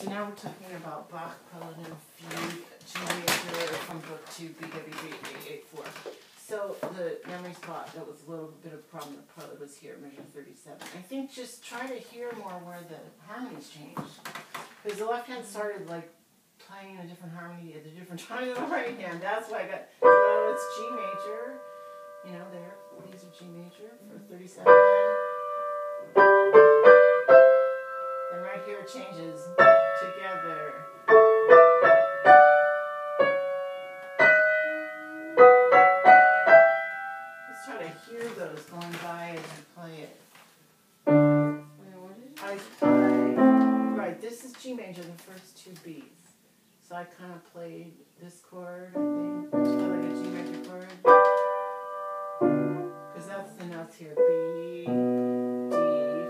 So now we're talking about Bach Paladin Fugue G major from book 2 BWV 884. So the memory spot, that was a little bit of a problem. The prelude was here, measure 37. I think just try to hear more where the harmonies changed. Because the left hand started like playing a different harmony at a different time than the right hand. That's why I got, so it's G major. You know, there, these are G major for 37. And right here it changes together. Just try to hear those going by as you play it. Right, this is G major, the first 2 beats. So I kind of played this chord, I think. Just play like a G major chord. Because that's the notes here. B, D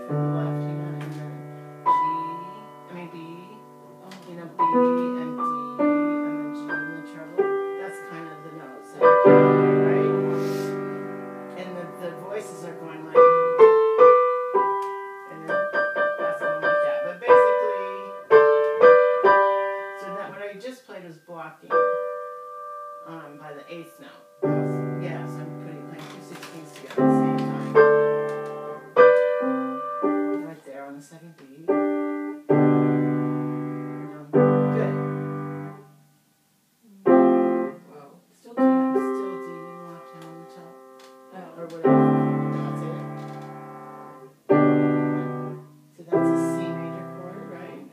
for the left hand, and then B, you know, B and D, and then G in the treble. That's kind of the notes that are playing, right? And the voices are going like, and then that's going like that. But basically, so that what I just played was blocking by the 8th note. Yeah, so I'm playing 2 16ths together at the same time. Right there on the 2nd beat. Good. Whoa. Still D in the left hand on the top. Oh. Or whatever. That's it. So that's a C major chord, right?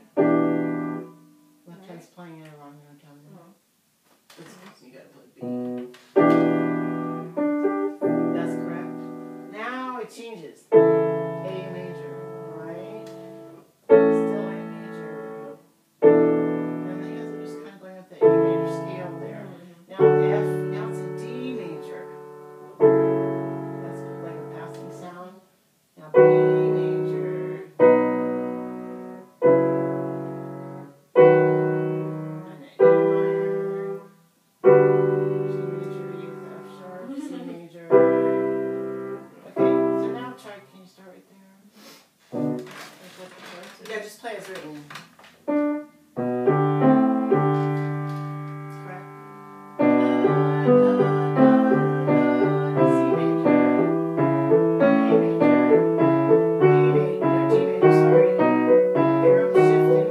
Left hand's playing it wrong now, tell me. You gotta play B. That's correct. Now it changes. A major, right? Still A major. And the hands are just kind of going up the A major scale there. Now F, now it's a D major. That's like a passing sound. Now B major. And A minor. G major, E with F sharp, C major. Okay, so now try, can you start right there? Yeah, just play as written. That's correct. C major, A major, B major, G major, sorry. Here I'm shifting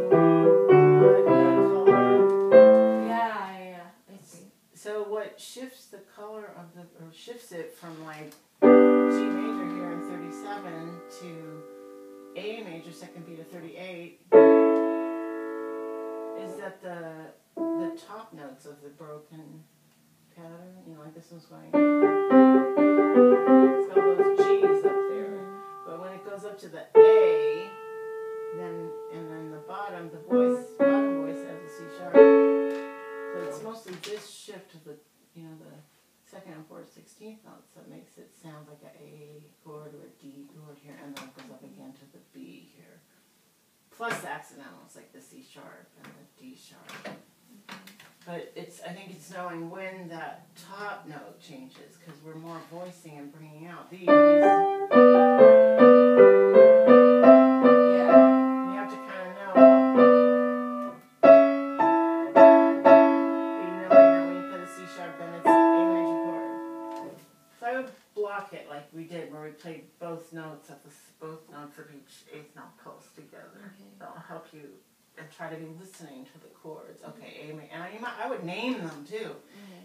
color. Yeah, I see. So what shifts the color of the, or shifts it from like G major here in 37 to A major, 2nd beat of 38, is that the top notes of the broken pattern, you know, like this one's going, it's got all those G's up there, but when it goes up to the A, then, and then the bottom voice has a C sharp. So it's mostly this shift of the, you know, the 2nd and 4th 16th notes that makes it sound like an A chord or a D chord here, and then it goes up again to the B here. Plus the accidentals like the C sharp and the D sharp. But it's, I think it's knowing when that top note changes, because we're more voicing and bringing out these. It like we did where we played both notes of each 8th note pulse together. Okay. That'll help you and try to be listening to the chords. Okay, A major, and I would name them too.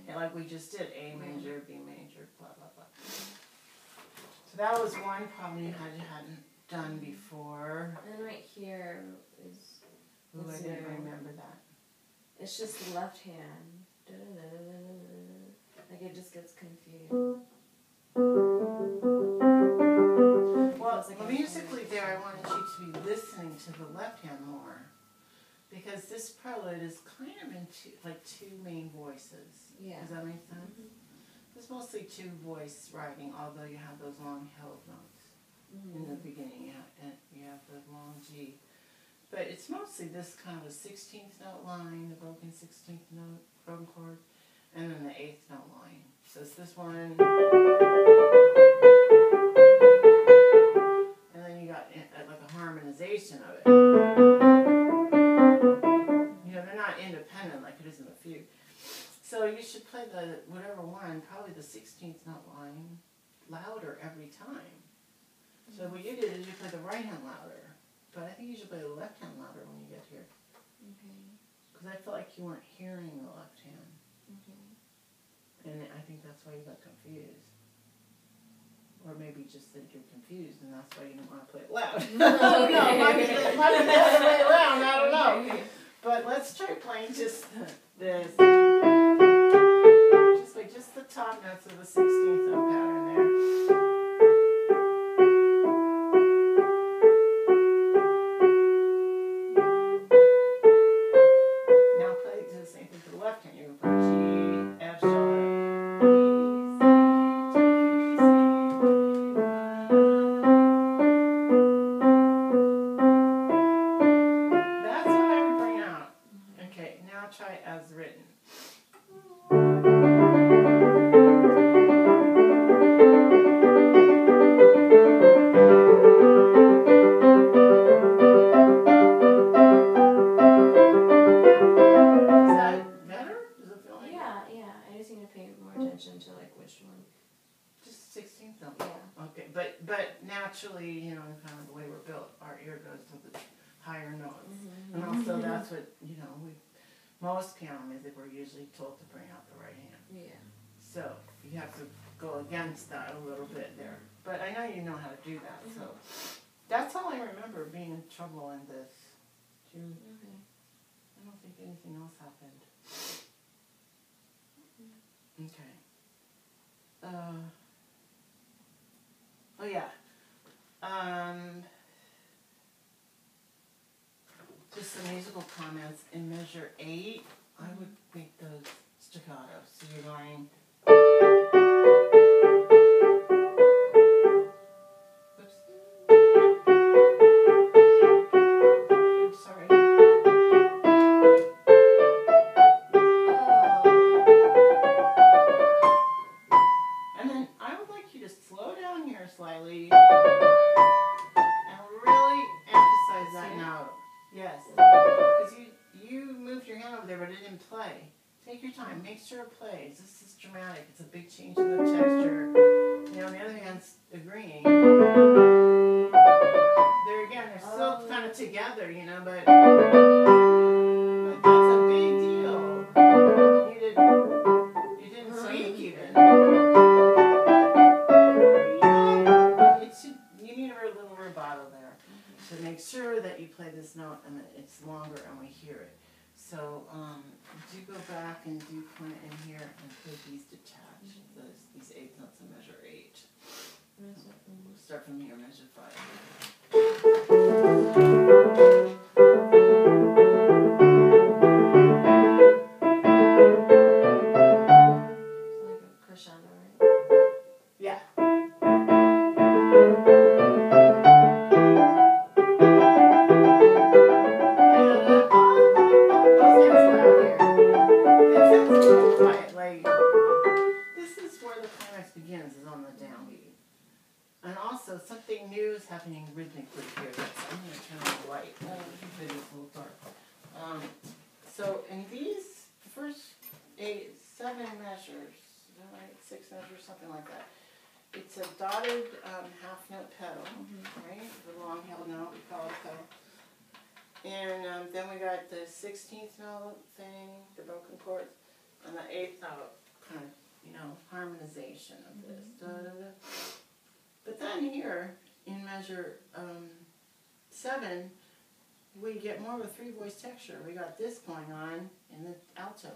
And like we just did, A major, B major, blah blah blah. So that was one probably you hadn't done before. And then right here is. Ooh, I didn't remember that. It's just the left hand. Like it just gets confused. Well, musically there, I wanted you to be listening to the left hand more, because this prelude is kind of in two main voices. Yeah. Does that make sense? It's mostly 2 voice writing, although you have those long held notes in the beginning. You have the long G, but it's mostly this kind of a 16th note line, the broken 16th note, broken chord, and then the 8th note line. So it's this one. And then you got like a harmonization of it. should play the whatever one, probably the 16th note line louder every time. So what you did is you play the right hand louder, but I think you should play the left hand louder when you get here. Okay. Because I felt like you weren't hearing the left hand. Okay. And I think that's why you got confused. Or maybe you just think you're confused and that's why you didn't want to play it loud. No, it might be the other way around, I don't know. But let's try playing just this. Just play just the top notes of the 16th note pattern there. Now play do the same thing for the left hand. You're going to play G, F sharp, B, C, G, C. That's what I would bring out. Okay, now try as written. Just 16th note. Yeah. Okay, but naturally, you know, kind of the way we're built, our ear goes to the higher notes. And also that's what, you know, most piano music we're usually told to bring out the right hand. Yeah. So you have to go against that a little bit there. But I know you know how to do that, so that's all I remember being in trouble in this. Okay. I don't think anything else happened. Okay. Oh yeah. Just some musical comments. In measure 8, I would make those staccato. So you're going. Oops. I'm sorry. And then I would like you to slow down here slightly and really emphasize that note. Yes. Because you moved your hand over there, but it didn't play. Take your time. Make sure it plays. This is dramatic. It's a big change in the texture. You know, on the other hand, agreeing. There again, they're still kind of together, you know, but that's a big deal. You didn't speak even. You need a little rubato there to make sure that you play this note and that it's longer and we hear it. So do go back and do point in here and play these detached, these 8th notes in measure 8. We'll start from here, measure 5. Like a crescendo, right? Yeah. Begins is on the downbeat. And also something new is happening rhythmically here. I'm going to turn on the light. It's a little dark. So in these first 7 measures, 6 measures, something like that. It's a dotted half note pedal, right? The long held note, we call it a pedal. And then we got the 16th note thing, the broken chords, and the 8th note kind of, you know, harmonization of this. Da, da, da. But then here, in measure 7, we get more of a 3-voice texture. We got this going on in the alto.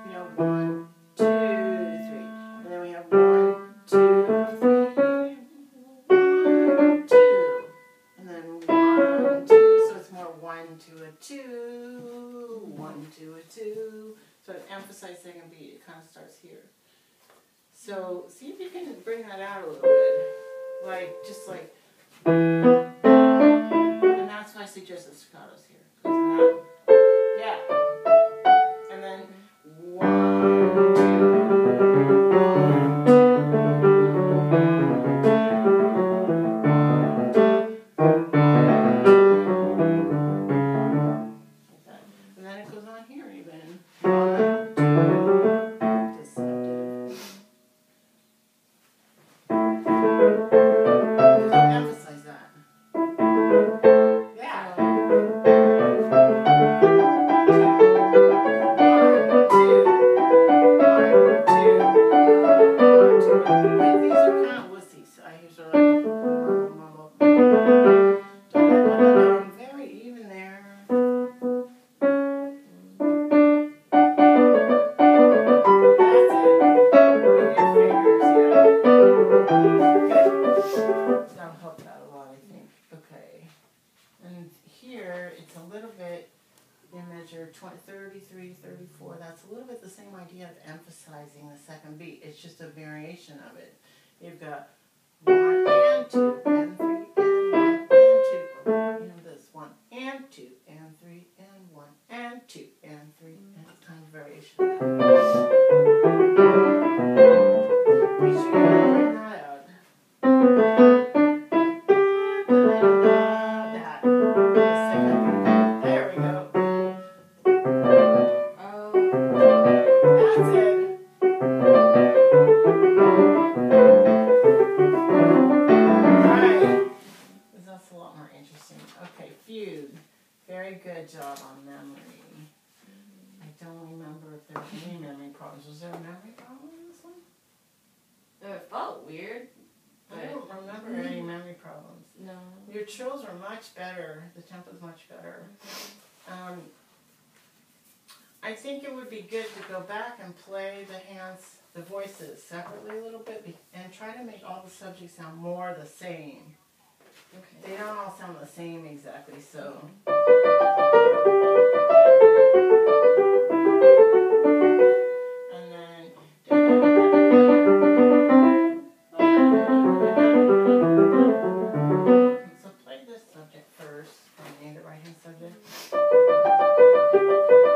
You know, 1, 2, 3. And then we have 1, 2, 3. 1, 2. And then 1, 2. So it's more 1 to a 2. 1 to a 2. So to emphasize second beat, it kind of starts here. So see if you can bring that out a little bit. Like, just like, and that's why I suggest the staccatos here. Yeah. And then 1, 2, 1, 2. Like that. And then it goes on here even. 20, 33, 34. That's a little bit the same idea of emphasizing the second beat. It's just a variation of it. You've got 1 and 2 and 3 and 1 and 2. You know this 1 and 2 and 3 and 1 and 2 and 3 and kind of variation of that. Make sure you bring that out. That. The second beat. There we go. That's it. Right. That's a lot more interesting. Okay, fugue. Very good job on memory. I don't remember if there were any memory problems. Was there a memory problem in this one? It felt weird. I don't remember any memory problems. No. Your trills are much better. The tempo's much better. I think it would be good to go back and play the hands, the voices separately a little bit and try to make all the subjects sound more the same. Okay. They don't all sound the same exactly, so. And then. So play this subject first, and the right hand subject.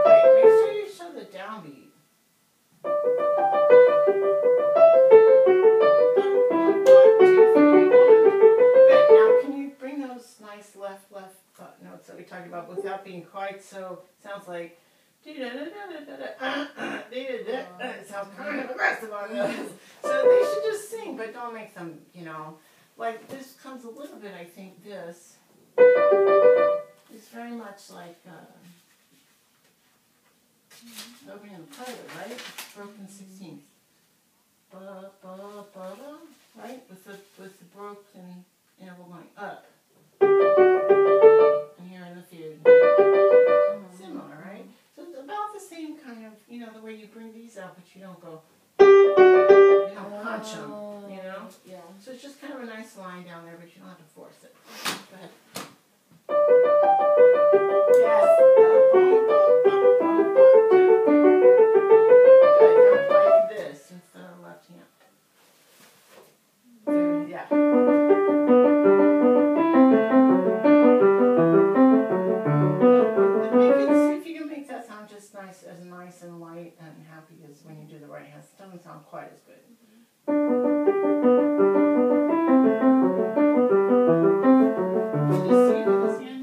Okay, make sure you show the downbeat. Nice left notes that we talked about without being quite so. Sounds like it sounds kind of aggressive on those. So they should just sing, but don't make them, you know, like this comes a little bit. I think this is very much like opening the private, right? It's broken 16th. Right? With the broken interval going up. And here in the fugue. Similar, right? So it's about the same kind of, you know, the way you bring these out, but you don't go, you don't punch them, you know? Yeah. So it's just kind of a nice line down there, but you don't have to force it. Go ahead. Yes. Good. Now play this instead of left hand. There, yeah. See if you can make that sound just nice and light and happy as when you do the right hand. It doesn't sound quite as good. Did you see with this hand?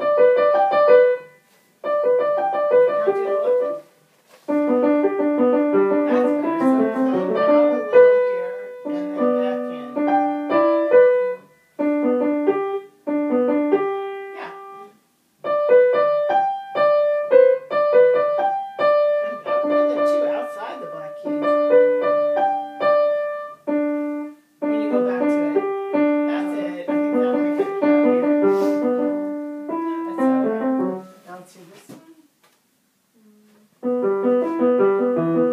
Now do the left hand. That's better. So come out a little here and then back in. Yeah. And the two outside the black keys. When you go back to it. That's it. I think that'll make it happier. That's alright. Now to this one.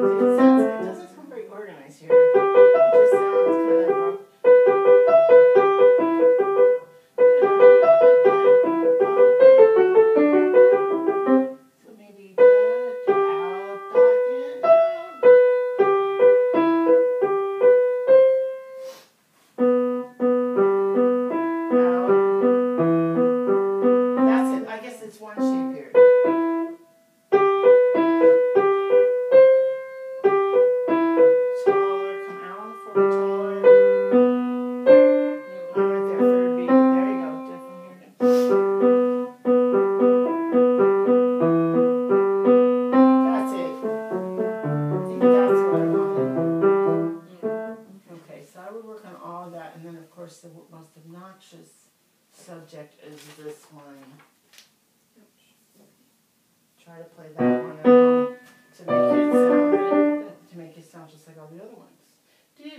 It doesn't sound very organized here. It just sounds kind of so maybe out, back in, out. That's it. I guess it's one shape here. Taller, come out for the taller. I'm right there, third beat. There you go. Different here. That's it. I think that's what I wanted. Okay, so I would work on all of that, and then of course the most obnoxious subject is this one. Try to play that one at home to make it sound just like all the other ones. I'll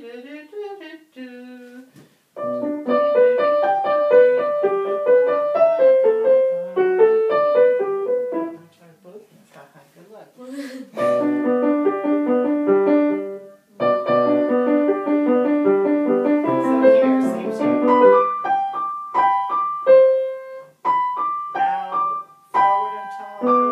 try both hands. Good luck. So here, same shape. Out, forward and taller.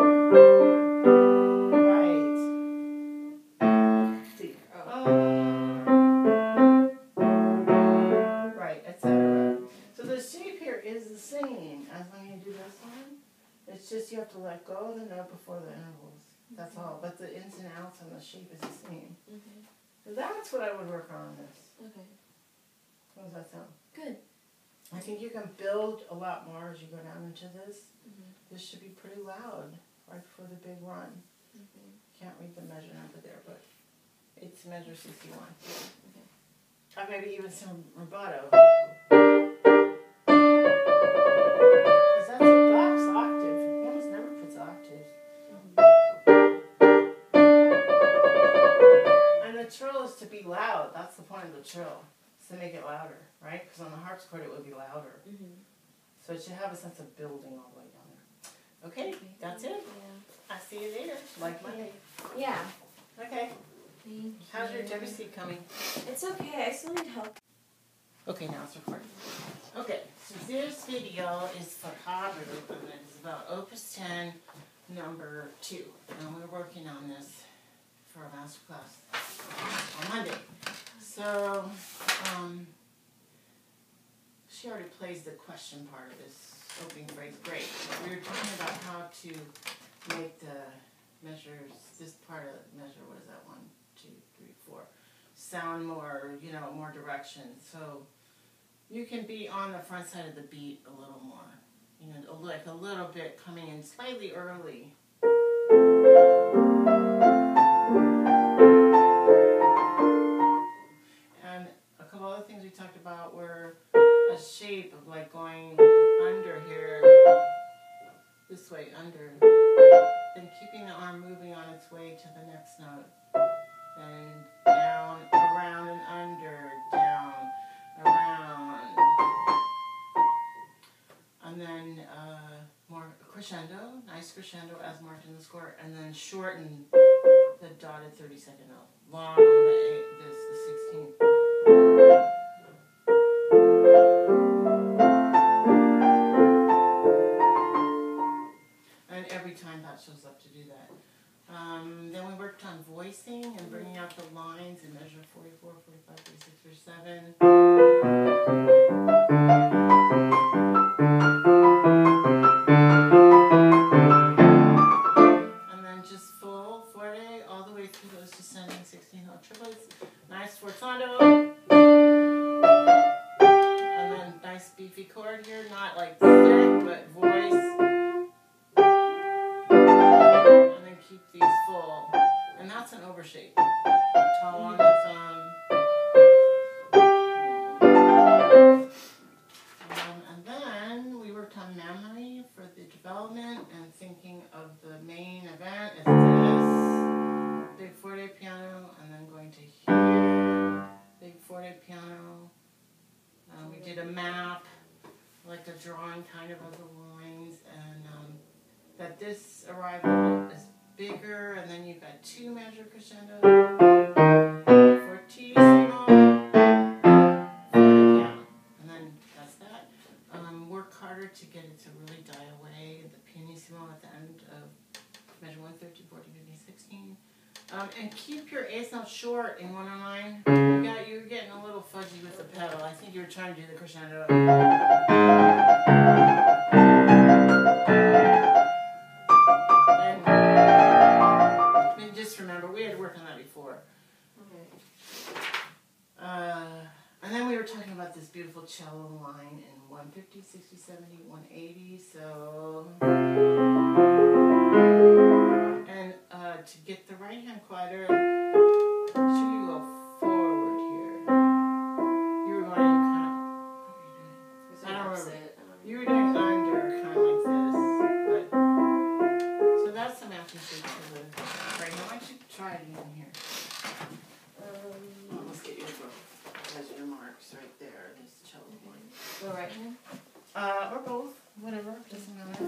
It's just you have to let go of the note before the intervals. That's all. But the ins and outs and the shape is the same. Okay. So that's what I would work on this. Okay. How does that sound? Good. I think you can build a lot more as you go down into this. Mm-hmm. This should be pretty loud right before the big run. Okay. Can't read the measure number there, but it's measure 61. Okay. Or maybe even some rubato. Because that's a box octave. He almost never puts octaves. And the trill is to be loud. That's the point of the trill. Is to make it louder, right? Because on the harpsichord it would be louder. So it should have a sense of building all the way down there. Okay, that's it. Yeah. I'll see you later. Like Monday. Yeah. Okay. Thank you. How's your WC coming? It's okay. I still need help. Okay, now it's recording. Okay, so this video is for Habu, and it's about Opus 10, number 2. And we're working on this for a master class on Monday. So, she already plays the question part of this opening phrase. Great. We were talking about how to make the measures, this part of the measure, what is that, 1, 2, 3, 4, sound more, you know, more direction. So you can be on the front side of the beat a little more, you know, like a little bit coming in slightly early. And a couple other things we talked about were a shape of like going under here, this way under, then keeping the arm moving on its way to the next note, then down, around and under, down, around, and then more crescendo, nice crescendo as marked in the score, and then shorten the dotted 32nd note, long on the 8, the 16th. And every time that shows up to do that. Then we worked on voicing and bringing out the lines in measure 44, 45, 46, 47. And then just full forte all the way through those descending 16-note triplets. Nice sforzando. And then nice beefy chord here, not like thick, but voice. Keep these full, and that's an overshape. Tall on the thumb. And then we worked on memory for the development and thinking of the main event is this. Big forte piano, and then going to here. Big forte piano. We did a map, like a drawing kind of the lines, and that this arrival is bigger, and then you've got 2 measure crescendo, fortissimo, piano, and then that's that. Work harder to get it to really die away, the pianissimo at the end of measure 1, 13, 14, 15, 16. And keep your 8th note short in 109. You were getting a little fuzzy with the pedal. I think you were trying to do the crescendo. Just remember, we had to work on that before. Okay. And then we were talking about this beautiful cello line in 150, 60, 70, 180. So, and to get the right hand quieter, should you go forward here? You were going kind of, what were you doing? I don't remember. You were doing under, kind of like this. But, so that's some aptitude to the right hand. Why don't you try it again here? Let's get your measure marks right there. This cello line. Go right hand? Or both. Whatever. Doesn't matter.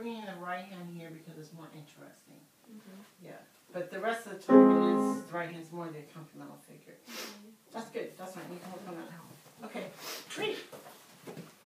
bringing the right hand here because it's more interesting. Mhm. Yeah. But the rest of the time it is, the right hand's more the accompanimental figure. Okay. That's good. That's